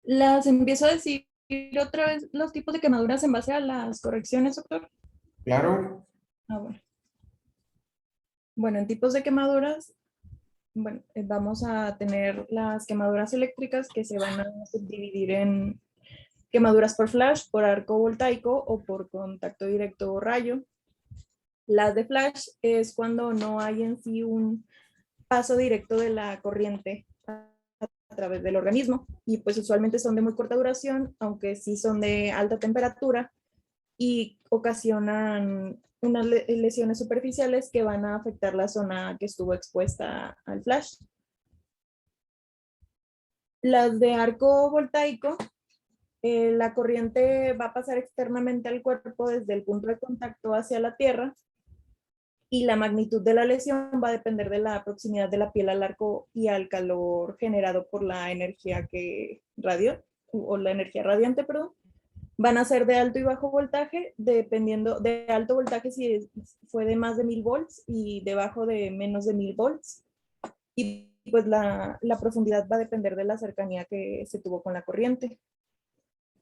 Las empiezo a decir otra vez los tipos de quemaduras en base a las correcciones, doctor. Claro. Ah, bueno. Bueno, en tipos de quemaduras, bueno, vamos a tener las quemaduras eléctricas que se van a subdividir en quemaduras por flash, por arco voltaico o por contacto directo o rayo. Las de flash es cuando no hay en sí un paso directo de la corriente a través del organismo y pues usualmente son de muy corta duración, aunque sí son de alta temperatura y ocasionan unas lesiones superficiales que van a afectar la zona que estuvo expuesta al flash. Las de arco voltaico, la corriente va a pasar externamente al cuerpo desde el punto de contacto hacia la tierra y la magnitud de la lesión va a depender de la proximidad de la piel al arco y al calor generado por la energía que radió, o la energía radiante, perdón. Van a ser de alto y bajo voltaje, dependiendo de alto voltaje si fue de más de 1000 volts y de bajo de menos de 1000 volts. Y pues la profundidad va a depender de la cercanía que se tuvo con la corriente.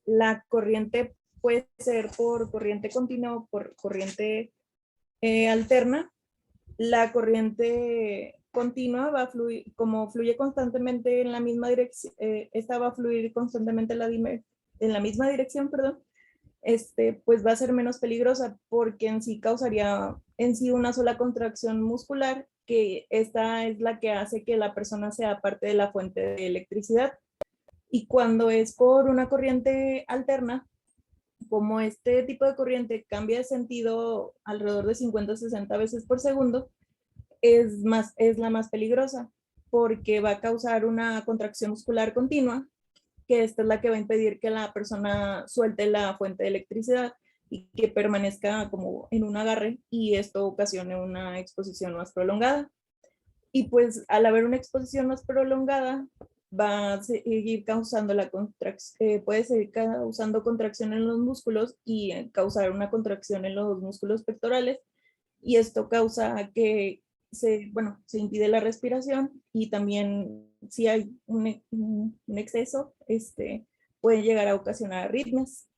La corriente puede ser por corriente continua o por corriente alterna. La corriente continua va a fluir, como fluye constantemente en la misma dirección, esta va a fluir constantemente en la misma dirección, perdón, pues va a ser menos peligrosa porque en sí causaría en sí una sola contracción muscular, que esta es la que hace que la persona sea parte de la fuente de electricidad. Y cuando es por una corriente alterna, como este tipo de corriente cambia de sentido alrededor de 50 o 60 veces por segundo, es la más peligrosa porque va a causar una contracción muscular continua, que esta es la que va a impedir que la persona suelte la fuente de electricidad y que permanezca como en un agarre y esto ocasione una exposición más prolongada. Y pues al haber una exposición más prolongada, va a seguir causando la contracción, puede seguir causando contracción en los músculos y causar una contracción en los músculos pectorales y esto causa que se impide la respiración y también si hay un exceso, puede llegar a ocasionar arritmias.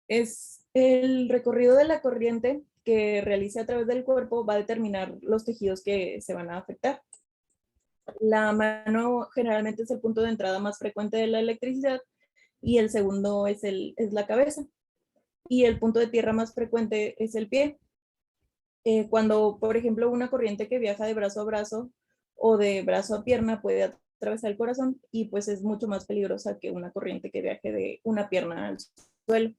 Es el recorrido de la corriente que realice a través del cuerpo va a determinar los tejidos que se van a afectar. La mano generalmente es el punto de entrada más frecuente de la electricidad y el segundo es la cabeza. Y el punto de tierra más frecuente es el pie. Cuando, por ejemplo, una corriente que viaja de brazo a brazo o de brazo a pierna puede atravesar el corazón y pues es mucho más peligrosa que una corriente que viaje de una pierna al suelo.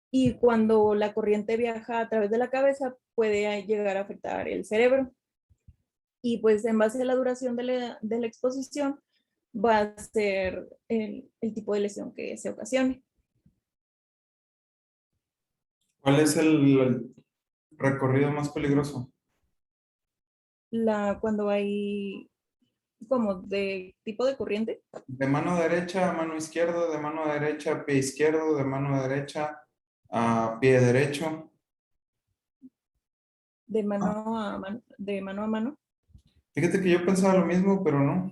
Y cuando la corriente viaja a través de la cabeza puede llegar a afectar el cerebro. Y pues en base a la duración de la exposición va a ser el tipo de lesión que se ocasione. ¿Cuál es el recorrido más peligroso? Cuando hay como de tipo de corriente, De mano derecha a mano izquierda, de mano derecha a pie izquierdo, de mano derecha a pie derecho. de mano a mano, Fíjate que yo pensaba lo mismo, pero no.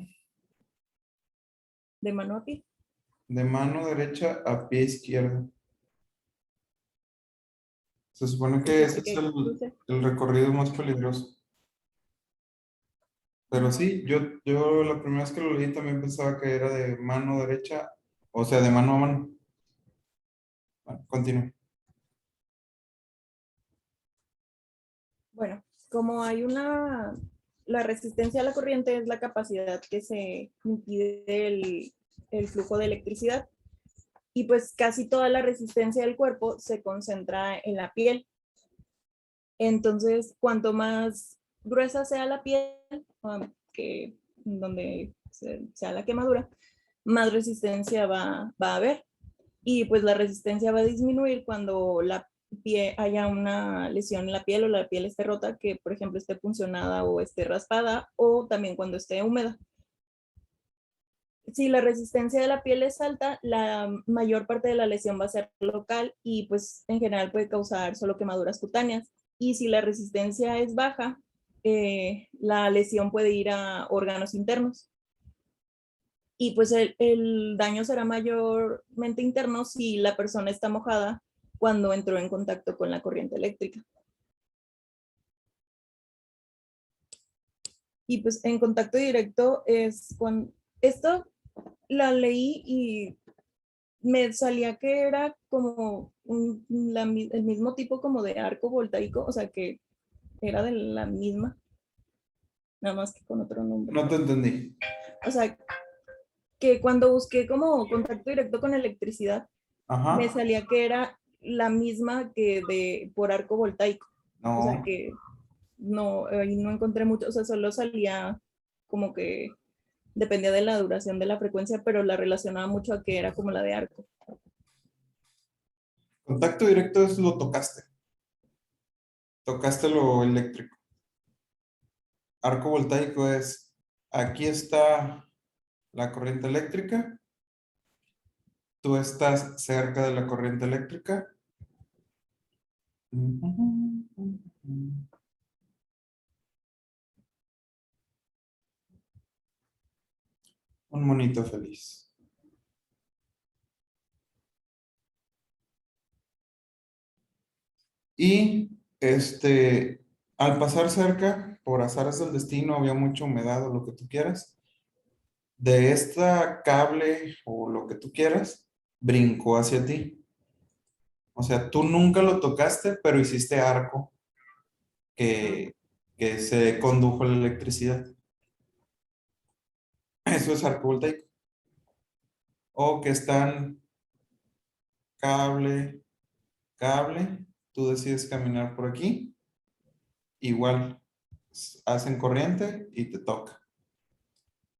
de mano a pie. De mano derecha a pie izquierdo. Se supone O que sea, ese es que cruce. el recorrido más peligroso. Pero Ah, sí, yo la primera vez que lo leí también pensaba que era de mano derecha, o sea, de mano a mano. Bueno, continúo. bueno, como hay la resistencia a la corriente es la capacidad que se impide el flujo de electricidad y pues casi toda la resistencia del cuerpo se concentra en la piel. Entonces, cuanto más gruesa sea la piel, que donde sea la quemadura, más resistencia va a haber. Y pues la resistencia va a disminuir cuando haya una lesión en la piel o la piel esté rota, que por ejemplo esté puncionada o esté raspada, o también cuando esté húmeda. Si la resistencia de la piel es alta, la mayor parte de la lesión va a ser local y pues en general puede causar solo quemaduras cutáneas. Y si la resistencia es baja, la lesión puede ir a órganos internos. y pues el daño será mayormente interno si la persona está mojada cuando entró en contacto con la corriente eléctrica. Y pues en contacto directo es cuando esto la leí y me salía que era como el mismo tipo como de arco voltaico, o sea que era de la misma, nada más que con otro nombre. No te entendí. O sea, que cuando busqué como contacto directo con electricidad, me Ajá. salía que era la misma que de por arco voltaico. O sea No. que no, ahí no encontré mucho, o sea, solo salía como que dependía de la duración de la frecuencia, pero la relacionaba mucho a que era como la de arco. Contacto directo es lo tocaste. Tocaste lo eléctrico. Arco voltaico es, aquí está la corriente eléctrica, tú estás cerca de la corriente eléctrica. Un monito feliz. Y al pasar cerca, por azares del destino, había mucha humedad o lo que tú quieras, de esta cable o lo que tú quieras, brincó hacia ti. O sea, tú nunca lo tocaste, pero hiciste arco que, que se condujo la electricidad. Eso es arco voltaico. O que están cable, cable, tú decides caminar por aquí, igual hacen corriente y te toca.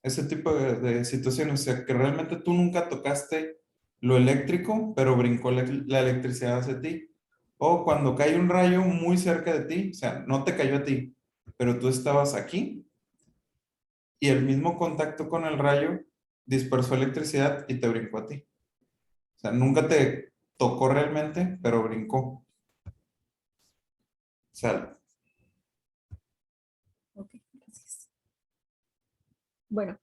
Ese tipo de situaciones, o sea, que realmente tú nunca tocaste lo eléctrico, pero brincó la electricidad hacia ti. O cuando cae un rayo muy cerca de ti, o sea, no te cayó a ti, pero tú estabas aquí y el mismo contacto con el rayo dispersó electricidad y te brincó a ti. O sea, nunca te tocó realmente, pero brincó. O sea, Ok, gracias. Bueno,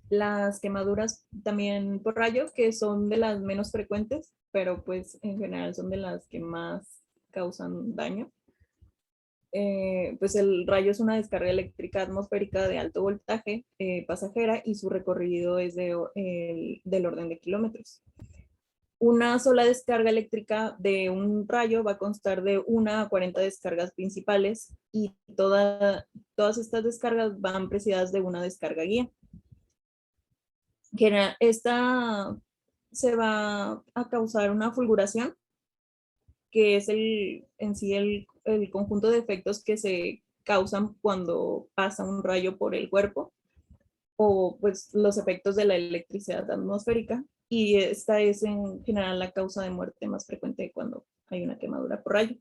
las quemaduras también por rayo, que son de las menos frecuentes, pero pues en general son de las que más causan daño. Pues el rayo es una descarga eléctrica atmosférica de alto voltaje pasajera y su recorrido es del orden de kilómetros. Una sola descarga eléctrica de un rayo va a constar de 1 a 40 descargas principales y todas estas descargas van precedidas de una descarga guía. Esta se va a causar una fulguración, que es en sí el conjunto de efectos que se causan cuando pasa un rayo por el cuerpo, o pues los efectos de la electricidad atmosférica, y esta es en general la causa de muerte más frecuente cuando hay una quemadura por rayo.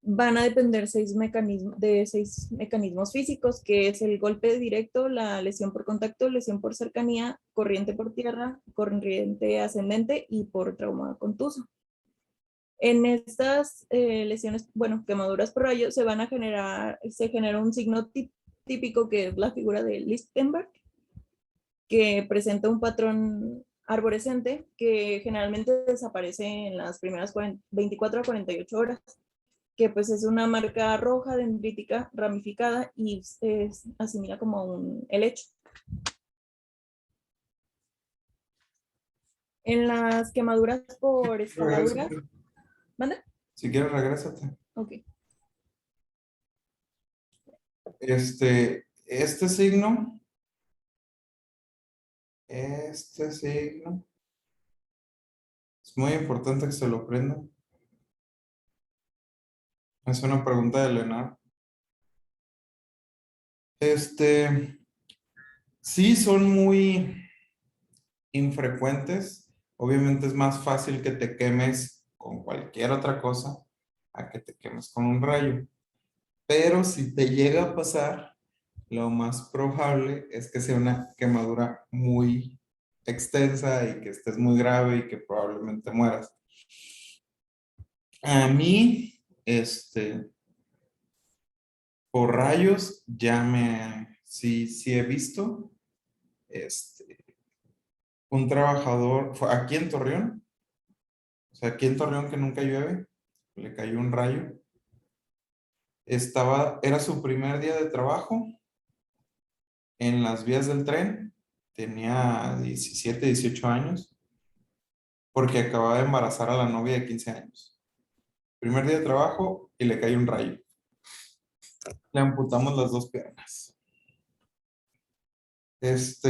Van a depender de seis mecanismos físicos, que es el golpe directo, la lesión por contacto, lesión por cercanía, corriente por tierra, corriente ascendente y por trauma contuso. En estas lesiones, bueno, quemaduras por rayo, se genera un signo típico, que es la figura de Lichtenberg, que presenta un patrón arborescente que generalmente desaparece en las primeras 24 a 48 horas, que pues es una marca roja dendrítica ramificada y se asimila como un helecho. En las quemaduras por escavaduras, regrésate. ¿manda? Si quieres, regrésate. Ok. Este signo, este signo, es muy importante que se lo aprendan. Es una pregunta de Leonardo. Sí, son muy infrecuentes. Obviamente es más fácil que te quemes con cualquier otra cosa a que te quemes con un rayo. Pero si te llega a pasar, lo más probable es que sea una quemadura muy extensa y que estés muy grave y que probablemente mueras. A mí, por rayos, sí he visto. un trabajador, fue aquí en Torreón, o sea, aquí en Torreón que nunca llueve, le cayó un rayo. Era su primer día de trabajo en las vías del tren, tenía 17, 18 años, porque acababa de embarazar a la novia de 15 años. Primer día de trabajo y le cayó un rayo. Le amputamos las dos piernas. Es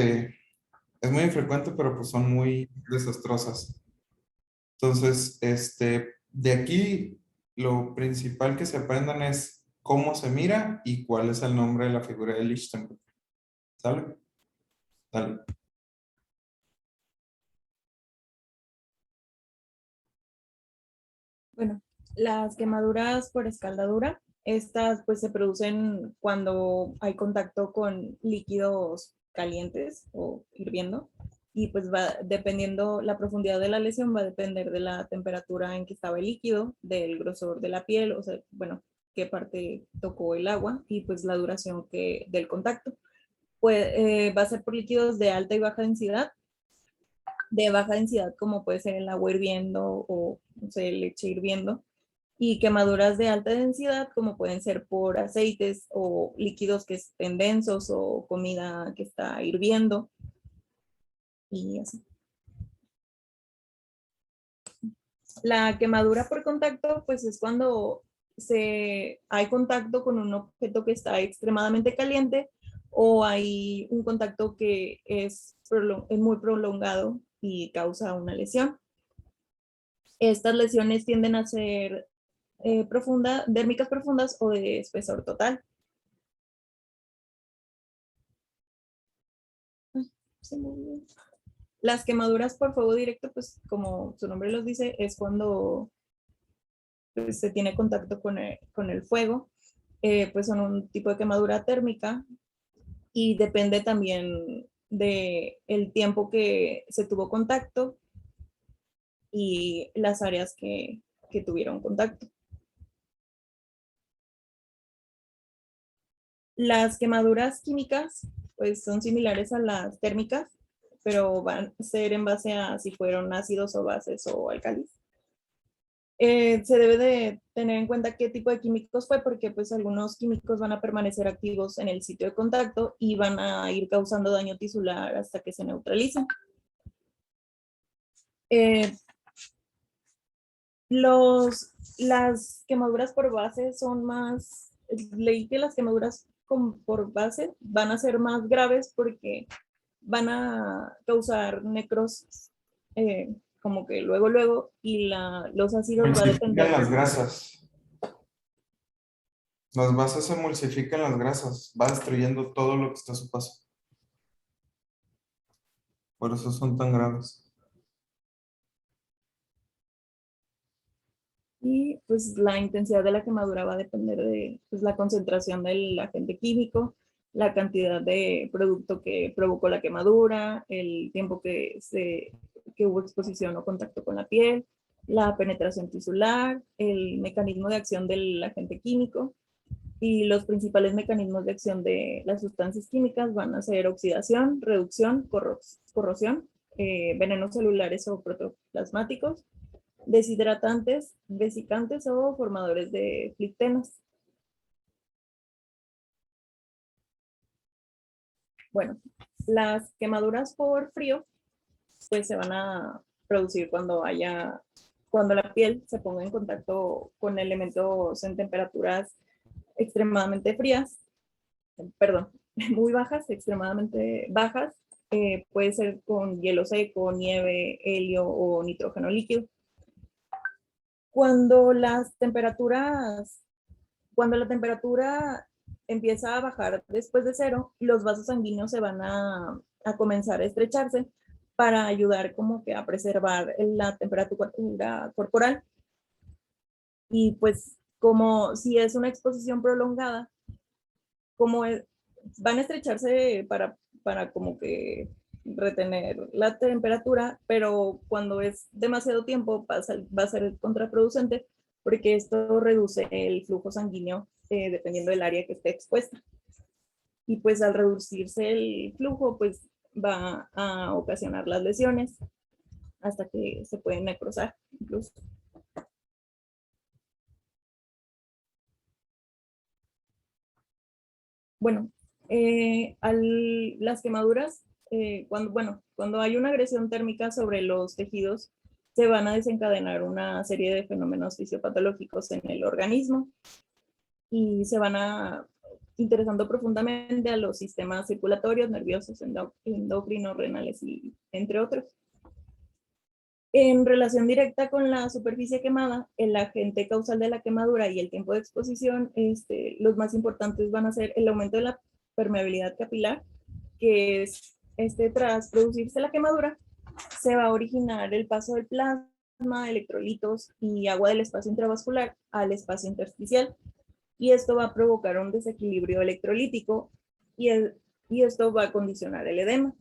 muy infrecuente, pero pues son muy desastrosas. Entonces, de aquí lo principal que se aprendan es cómo se mira y cuál es el nombre de la figura de Lichtenberg. ¿Sale? Dale. Bueno, las quemaduras por escaldadura, estas pues se producen cuando hay contacto con líquidos calientes o hirviendo y pues va dependiendo la profundidad de la lesión, va a depender de la temperatura en que estaba el líquido, del grosor de la piel, o sea, bueno, qué parte tocó el agua y pues la duración del contacto. Pues, va a ser por líquidos de alta y baja densidad. De baja densidad como puede ser el agua hirviendo o no sé, leche hirviendo, y quemaduras de alta densidad como pueden ser por aceites o líquidos que estén densos o comida que está hirviendo y así. La quemadura por contacto pues es cuando hay contacto con un objeto que está extremadamente caliente o hay un contacto que es muy prolongado y causa una lesión. Estas lesiones tienden a ser dérmicas profundas o de espesor total. Ay, se me olvidó. Las quemaduras por fuego directo, pues como su nombre los dice, es cuando pues, se tiene contacto con el fuego, pues son un tipo de quemadura térmica y depende también de el tiempo que se tuvo contacto y las áreas que tuvieron contacto. Las quemaduras químicas pues son similares a las térmicas, pero van a ser en base a si fueron ácidos o bases o álcalis. Se debe de tener en cuenta qué tipo de químicos fue, porque pues algunos químicos van a permanecer activos en el sitio de contacto y van a ir causando daño tisular hasta que se neutralicen. Eh, las quemaduras por base son más, leí que las quemaduras por base van a ser más graves porque van a causar necrosis, como que luego, y los ácidos va a Emulsifican depender. las grasas. Las bases emulsifican las grasas. Va destruyendo todo lo que está a su paso. Por eso son tan graves. Y pues la intensidad de la quemadura va a depender de pues, la concentración del agente químico, la cantidad de producto que provocó la quemadura, el tiempo que hubo exposición o contacto con la piel, la penetración tisular, el mecanismo de acción del agente químico y los principales mecanismos de acción de las sustancias químicas van a ser oxidación, reducción, corrosión, venenos celulares o protoplasmáticos, deshidratantes, vesicantes o formadores de flictenas. Bueno, las quemaduras por frío pues se van a producir cuando la piel se ponga en contacto con elementos en temperaturas extremadamente frías, perdón, muy bajas, extremadamente bajas, puede ser con hielo seco, nieve, helio o nitrógeno líquido. Cuando cuando la temperatura empieza a bajar después de cero, los vasos sanguíneos se van a comenzar a estrecharse para ayudar como que a preservar la temperatura corporal. Y pues como si es una exposición prolongada, como van a estrecharse para como que retener la temperatura, pero cuando es demasiado tiempo va a ser contraproducente porque esto reduce el flujo sanguíneo dependiendo del área que esté expuesta. Y pues al reducirse el flujo, pues va a ocasionar las lesiones hasta que se pueden necrosar incluso. Bueno, las quemaduras, cuando hay una agresión térmica sobre los tejidos, se van a desencadenar una serie de fenómenos fisiopatológicos en el organismo y se van a interesando profundamente a los sistemas circulatorios, nerviosos, endocrinos, renales y entre otros. En relación directa con la superficie quemada, el agente causal de la quemadura y el tiempo de exposición, los más importantes van a ser el aumento de la permeabilidad capilar, que es, tras producirse la quemadura, se va a originar el paso del plasma, electrolitos y agua del espacio intravascular al espacio intersticial, y esto va a provocar un desequilibrio electrolítico y esto va a condicionar el edema.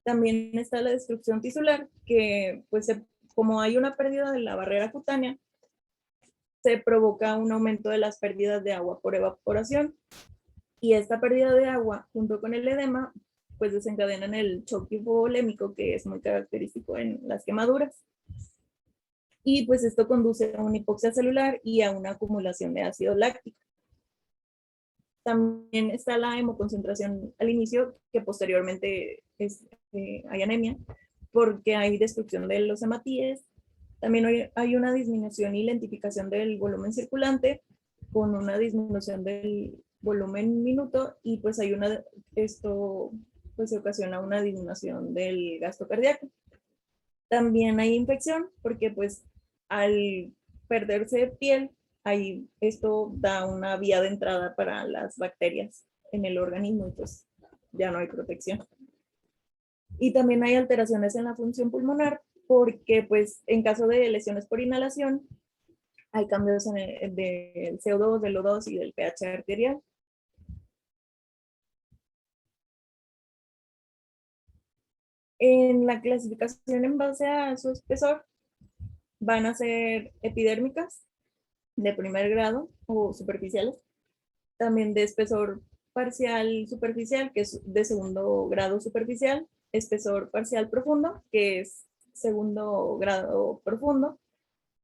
También está la destrucción tisular, que pues como hay una pérdida de la barrera cutánea, se provoca un aumento de las pérdidas de agua por evaporación, y esta pérdida de agua junto con el edema pues desencadenan el choque hipovolémico, que es muy característico en las quemaduras. Y pues esto conduce a una hipoxia celular y a una acumulación de ácido láctico. También está la hemoconcentración al inicio, que posteriormente hay anemia, porque hay destrucción de los hematíes. También hay una disminución y lentificación del volumen circulante, con una disminución del volumen minuto, y pues esto pues se ocasiona una disminución del gasto cardíaco. También hay infección, porque pues al perderse piel, esto da una vía de entrada para las bacterias en el organismo y pues ya no hay protección. Y también hay alteraciones en la función pulmonar, porque pues en caso de lesiones por inhalación, hay cambios del CO2, del O2 y del pH arterial. En la clasificación en base a su espesor, van a ser epidérmicas de primer grado o superficiales, también de espesor parcial superficial, que es de segundo grado superficial, espesor parcial profundo, que es segundo grado profundo,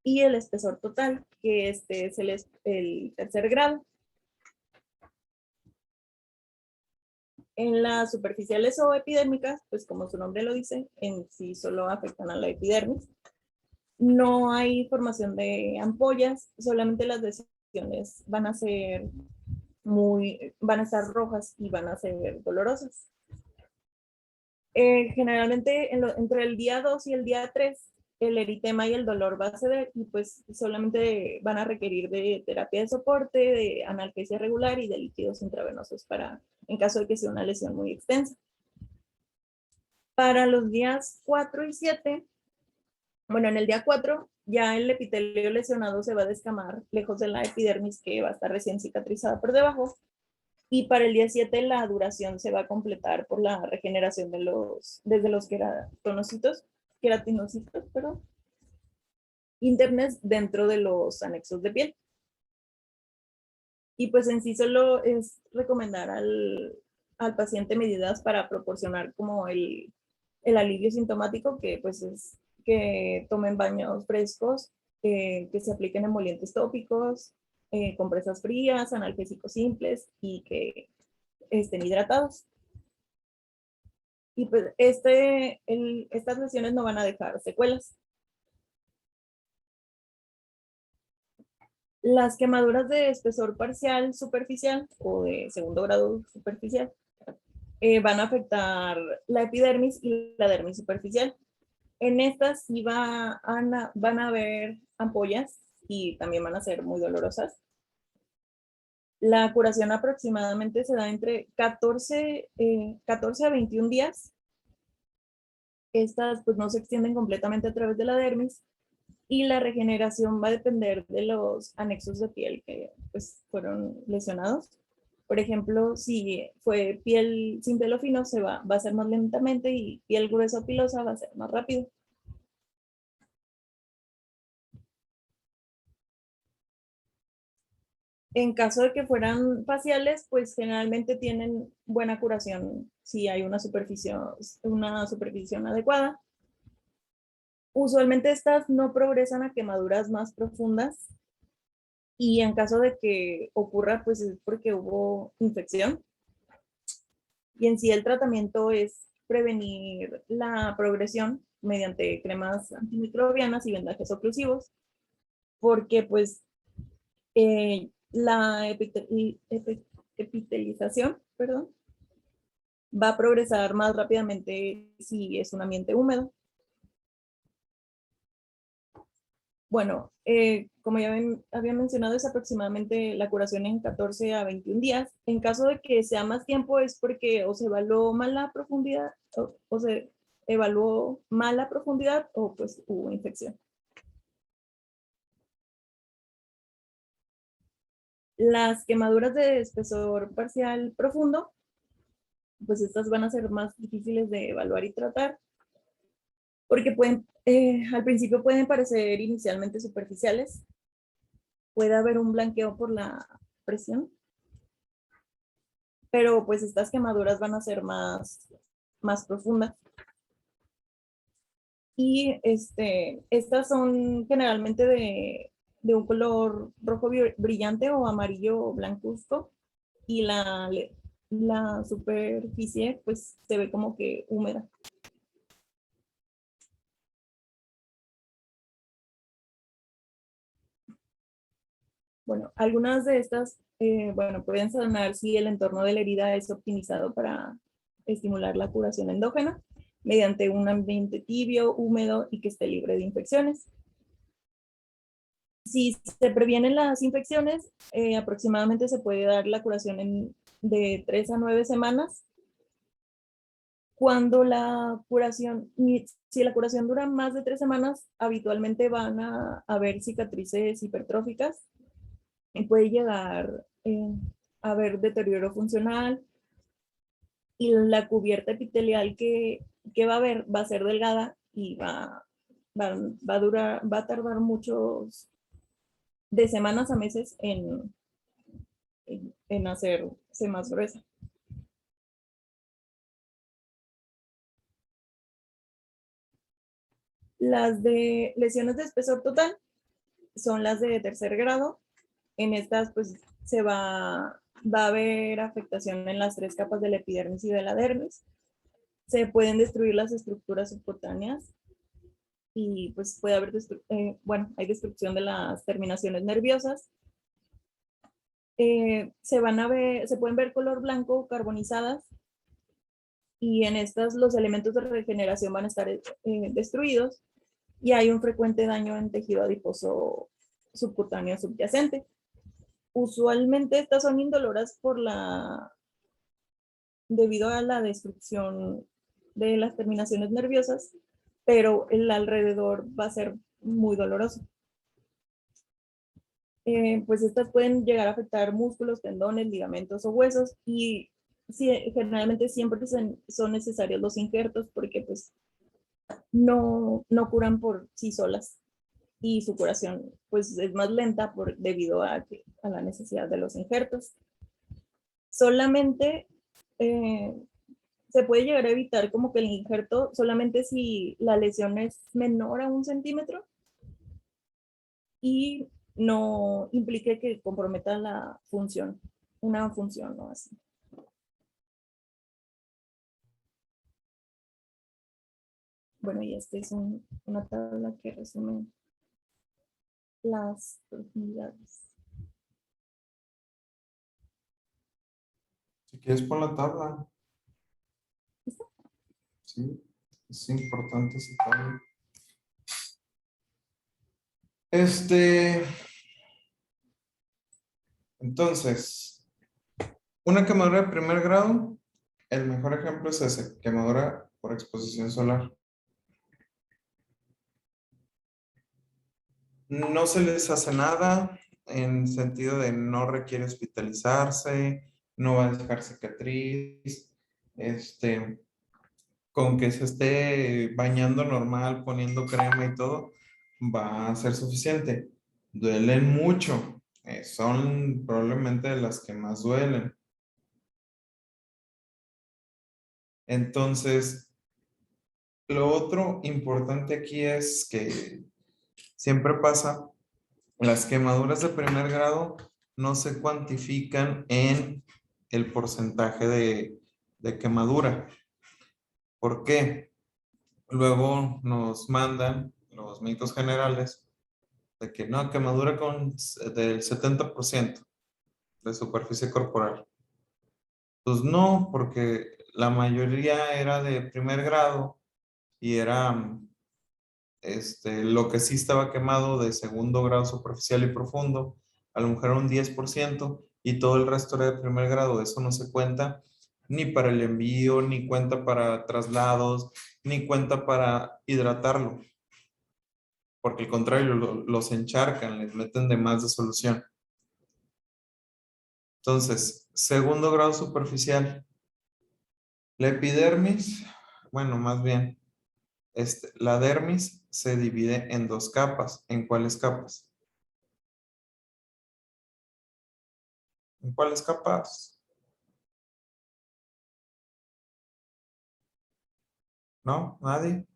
y el espesor total, que es el tercer grado. En las superficiales o epidérmicas, pues como su nombre lo dice, en sí solo afectan a la epidermis. No hay formación de ampollas, solamente las lesiones van a estar rojas y van a ser dolorosas. Generalmente entre el día 2 y el día 3, el eritema y el dolor va a ceder, y pues solamente van a requerir de terapia de soporte, de analgesia regular y de líquidos intravenosos en caso de que sea una lesión muy extensa. Para los días 4 y 7, bueno, en el día 4 ya el epitelio lesionado se va a descamar lejos de la epidermis, que va a estar recién cicatrizada por debajo. Y para el día 7 la duración se va a completar por la regeneración desde los queratinocitos, internos dentro de los anexos de piel. Y pues en sí solo es recomendar al paciente medidas para proporcionar como el alivio sintomático, que pues es que tomen baños frescos, que se apliquen emolientes tópicos, compresas frías, analgésicos simples y que estén hidratados. Y pues estas lesiones no van a dejar secuelas. Las quemaduras de espesor parcial superficial o de segundo grado superficial van a afectar la epidermis y la dermis superficial. En estas sí van a haber ampollas y también van a ser muy dolorosas. La curación aproximadamente se da entre 14 a 21 días. Estas pues no se extienden completamente a través de la dermis, y la regeneración va a depender de los anexos de piel que pues fueron lesionados. Por ejemplo, si fue piel sin pelo fino, va a ser más lentamente, y piel gruesa o pilosa va a ser más rápido. En caso de que fueran faciales, pues generalmente tienen buena curación si hay una superficie adecuada. Usualmente estas no progresan a quemaduras más profundas y en caso de que ocurra, pues es porque hubo infección. Y en sí el tratamiento es prevenir la progresión mediante cremas antimicrobianas y vendajes oclusivos, porque pues la epitelización, perdón, va a progresar más rápidamente si es un ambiente húmedo. Bueno, como ya había mencionado, es aproximadamente la curación en 14 a 21 días. En caso de que sea más tiempo es porque o se evaluó mal la profundidad o se evaluó mal la profundidad o pues hubo infección. Las quemaduras de espesor parcial profundo, pues estas van a ser más difíciles de evaluar y tratar porque al principio pueden parecer inicialmente superficiales. Puede haber un blanqueo por la presión, pero pues estas quemaduras van a ser más profundas. Y estas son generalmente de un color rojo brillante o amarillo blancuzco y la superficie pues se ve como que húmeda. Bueno, algunas de estas pueden sanar si el entorno de la herida es optimizado para estimular la curación endógena mediante un ambiente tibio, húmedo y que esté libre de infecciones. Si se previenen las infecciones, aproximadamente se puede dar la curación de 3 a 9 semanas. Cuando si la curación dura más de 3 semanas, habitualmente van a haber cicatrices hipertróficas y puede llegar a haber deterioro funcional y la cubierta epitelial que va a haber va a ser delgada y va a tardar muchos de semanas a meses en hacerse más gruesa. Las de lesiones de espesor total son las de tercer grado. En estas, pues, va a haber afectación en las 3 capas de la epidermis y de la dermis. Se pueden destruir las estructuras subcutáneas y pues puede haber, hay destrucción de las terminaciones nerviosas. Se pueden ver color blanco carbonizadas y en estas los elementos de regeneración van a estar destruidos y hay un frecuente daño en tejido adiposo subcutáneo subyacente. Usualmente estas son indoloras debido a la destrucción de las terminaciones nerviosas, pero el alrededor va a ser muy doloroso. Pues estas pueden llegar a afectar músculos, tendones, ligamentos o huesos y generalmente siempre son necesarios los injertos porque pues no curan por sí solas y su curación pues es más lenta debido a la necesidad de los injertos. Solamente se puede llegar a evitar como que el injerto solamente si la lesión es menor a 1 centímetro y no implique que comprometa una función o así. Bueno, y esta es una tabla que resume las profundidades. Si quieres pon la tabla. Sí, es importante esa tabla. Entonces, una quemadura de primer grado, el mejor ejemplo es ese, quemadura por exposición solar. No se les hace nada en sentido de no requiere hospitalizarse, no va a dejar cicatriz, con que se esté bañando normal, poniendo crema y todo, va a ser suficiente. Duelen mucho, Son probablemente las que más duelen. Entonces, lo otro importante aquí es que siempre pasa, las quemaduras de primer grado no se cuantifican en el porcentaje de quemadura. ¿Por qué? Luego nos mandan los médicos generales de que no, quemadura del 70% de superficie corporal. Pues no, porque la mayoría era de primer grado y era lo que sí estaba quemado de segundo grado superficial y profundo, a lo mejor era un 10% y todo el resto era de primer grado. Eso no se cuenta ni para el envío, ni cuenta para traslados, ni cuenta para hidratarlo, porque al contrario, los encharcan, les meten de más de solución. Entonces, segundo grado superficial, la epidermis, bueno, más bien, la dermis se divide en dos capas. ¿En cuáles capas? ¿En cuáles capas? ¿No? ¿Nadie?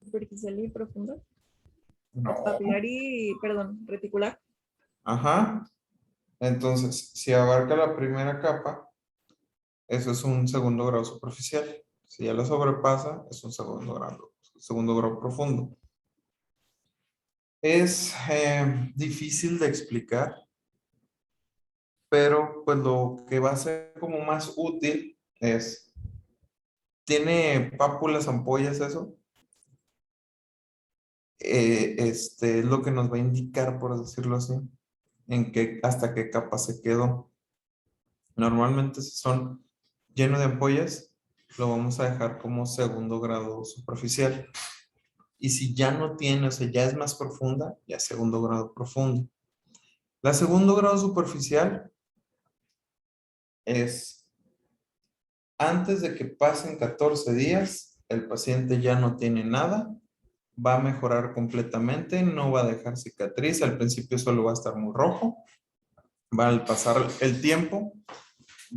Superficial y profundo. No. Papilar y, perdón, reticular. Ajá. Entonces, si abarca la primera capa, eso es un segundo grado superficial. Si ya lo sobrepasa, es un segundo grado profundo. Es difícil de explicar, pero pues lo que va a ser como más útil es, ¿tiene pápulas, ampollas eso? Es lo que nos va a indicar, por decirlo así, hasta qué capa se quedó. Normalmente si son llenos de ampollas, lo vamos a dejar como segundo grado superficial. Y si ya no tiene, o sea, ya es más profunda, ya segundo grado profundo. La segundo grado superficial es antes de que pasen 14 días, el paciente ya no tiene nada, va a mejorar completamente, no va a dejar cicatriz, al principio solo va a estar muy rojo, va a pasar el tiempo,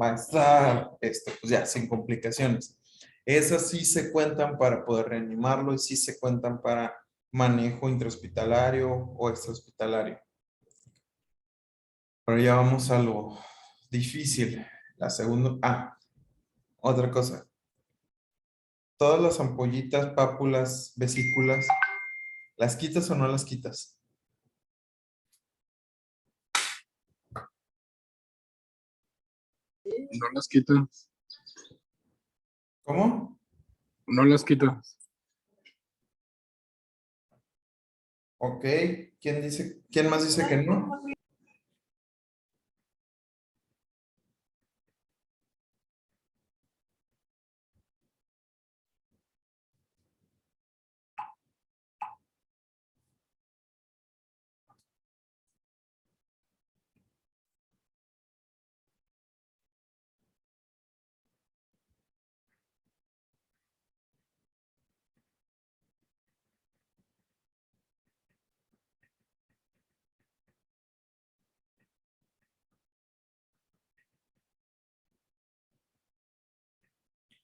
va a estar pues ya sin complicaciones. Esas sí se cuentan para poder reanimarlo y sí se cuentan para manejo intrahospitalario o extrahospitalario. Pero ya vamos a lo difícil. La segunda, otra cosa. Todas las ampollitas, pápulas, vesículas, ¿las quitas o no las quitas? No las quitas. ¿Cómo? No las quitas. Ok. ¿Quién más dice que no?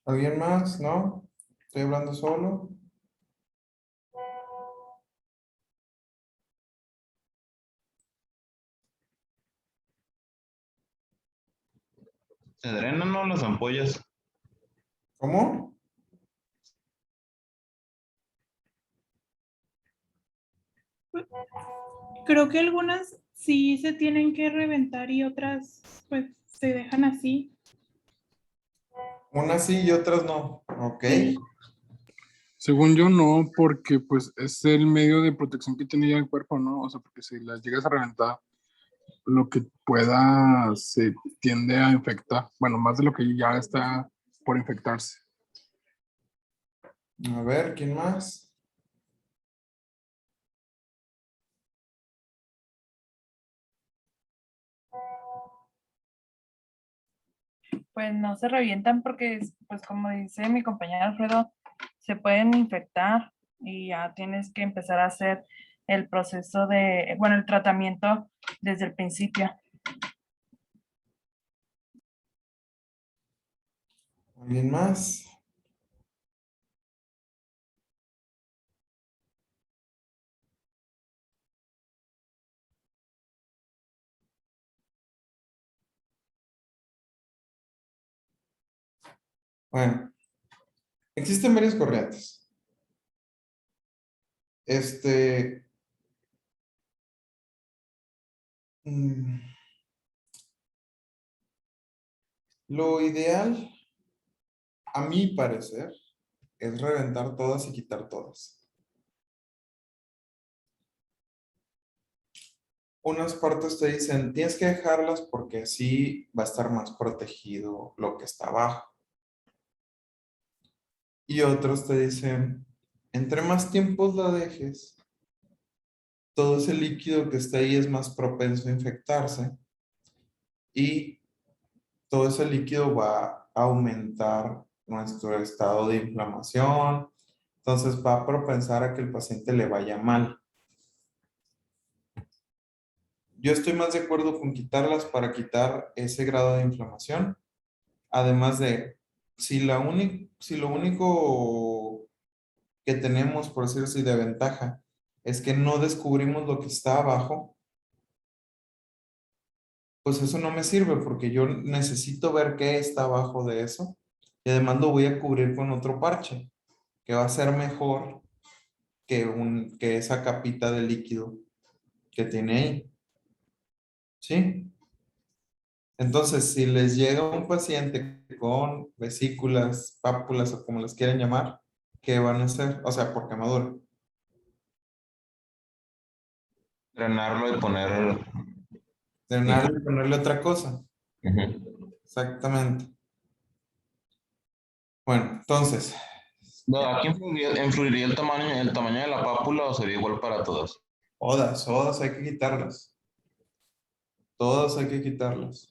¿Alguien más? ¿No? ¿Estoy hablando solo? ¿Se drenan o las ampollas? ¿Cómo? Creo que algunas sí se tienen que reventar y otras pues se dejan así. Unas sí y otras no. Ok. Sí. Según yo, no, porque pues es el medio de protección que tiene ya el cuerpo, ¿no? O sea, porque si las llegas a reventar, lo que pueda se tiende a infectar. Bueno, más de lo que ya está por infectarse. A ver, ¿quién más? Pues no se revientan porque, pues como dice mi compañero Alfredo, se pueden infectar y ya tienes que empezar a hacer el proceso de, bueno, el tratamiento desde el principio. ¿Alguien más? Bueno, existen varias corrientes. mm, Lo ideal, a mi parecer, es reventar todas y quitar todas. Unas partes te dicen, tienes que dejarlas porque así va a estar más protegido lo que está abajo. Y otros te dicen, entre más tiempo la dejes, todo ese líquido que está ahí es más propenso a infectarse y todo ese líquido va a aumentar nuestro estado de inflamación. Entonces va a propensar a que el paciente le vaya mal. Yo estoy más de acuerdo con quitarlas para quitar ese grado de inflamación. Además de, si lo único que tenemos, por decirlo así, de ventaja, es que no descubrimos lo que está abajo, pues eso no me sirve porque yo necesito ver qué está abajo de eso y además lo voy a cubrir con otro parche, que va a ser mejor que esa capita de líquido que tiene ahí. ¿Sí? Entonces, si les llega un paciente con vesículas, pápulas o como les quieran llamar, ¿qué van a hacer? O sea, por quemadura. Drenarlo y poner. Drenarle y ponerle otra cosa. Ujú. Exactamente. Bueno, entonces, No, aquí influiría el tamaño de la pápula o sería igual para todas. todas hay que quitarlas. Todas hay que quitarlas.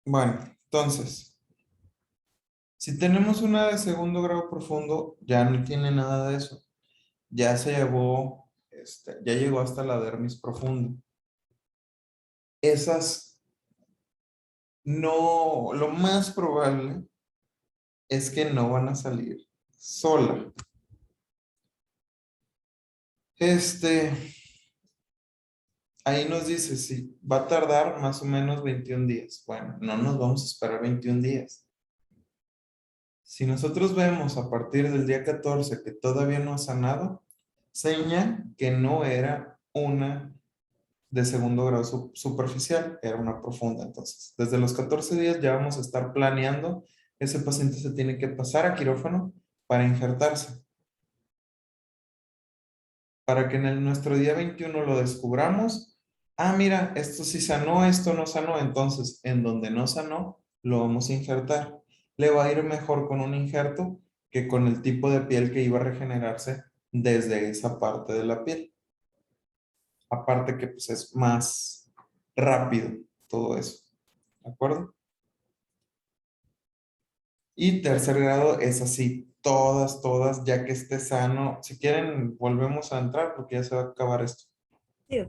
Bueno, entonces, si tenemos una de segundo grado profundo, ya no tiene nada de eso. Ya se llevó, ya llegó hasta la dermis profunda. Esas, no, lo más probable es que no van a salir sola. Ahí nos dice, si va a tardar más o menos 21 días. Bueno, no nos vamos a esperar 21 días. Si nosotros vemos a partir del día 14 que todavía no ha sanado, seña que no era una de segundo grado superficial, era una profunda. Entonces, desde los 14 días ya vamos a estar planeando, ese paciente se tiene que pasar a quirófano para injertarse. Para que en nuestro día 21 lo descubramos. Ah, mira, esto sí sanó, esto no sanó. Entonces, en donde no sanó, lo vamos a injertar. Le va a ir mejor con un injerto que con el tipo de piel que iba a regenerarse desde esa parte de la piel. Aparte que pues es más rápido todo eso. ¿De acuerdo? Y tercer grado es así, todas, ya que esté sano. Si quieren, volvemos a entrar porque ya se va a acabar esto. Sí,